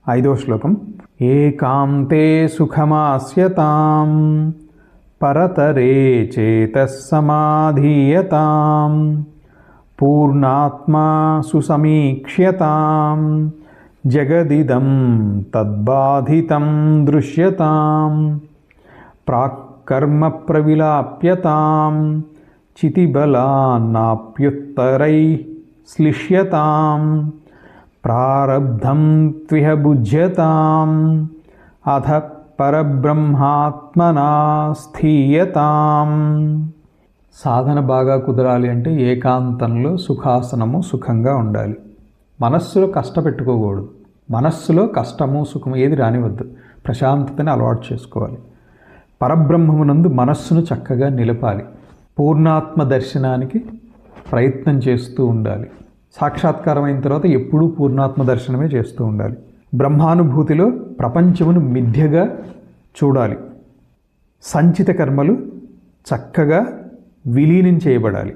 ఐదవ శ్లోకం. ఏకాంతే సుఖమాస్యతాం పరతరే చేతః సమాధీయతాం పూర్ణాత్మా సుసమీక్ష్యతాం జగదిదం తద్బాధితం దృశ్యతాం ప్రాక్కర్మ ప్రవిలాప్యతాం చితిబలాన్నాప్యుత్తరై శ్లిష్యతాం ప్రారబ్ధం త్విహ భుజ్యతాం అథ పరబ్రహ్మాత్మనా స్థీయతాం. సాధన బాగా కుదరాలి అంటే ఏకాంతంలో సుఖాసనము సుఖంగా ఉండాలి. మనస్సులో కష్టపెట్టుకోకూడదు. మనస్సులో కష్టము సుఖము ఏది రానివద్దు. ప్రశాంతతని అలవాటు చేసుకోవాలి. పరబ్రహ్మమునందు మనస్సును చక్కగా నిలపాలి. పూర్ణాత్మ దర్శనానికి ప్రయత్నం చేస్తూ ఉండాలి. సాక్షాత్కారం అయిన తర్వాత ఎప్పుడూ పూర్ణాత్మ దర్శనమే చేస్తూ ఉండాలి. బ్రహ్మానుభూతిలో ప్రపంచమును మిథ్యగా చూడాలి. సంచిత కర్మలు చక్కగా విలీనం చేయబడాలి.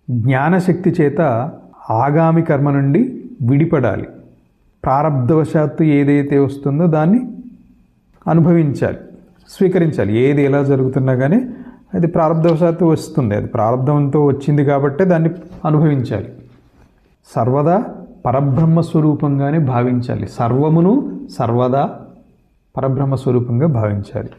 జ్ఞానశక్తి చేత ఆగామి కర్మ నుండి విడిపడాలి. ప్రారబ్ధవశాత్తు ఏదైతే వస్తుందో దాన్ని అనుభవించాలి, స్వీకరించాలి. ఏది ఎలా జరుగుతున్నా కానీ అది ప్రారబ్ధవశాత్తు వస్తుంది. అది ప్రారబ్ధంతో వచ్చింది కాబట్టి దాన్ని అనుభవించాలి. సర్వదా పరబ్రహ్మ స్వరూపంగానే భావించాలి. సర్వమును సర్వదా పరబ్రహ్మ స్వరూపంగా భావించాలి.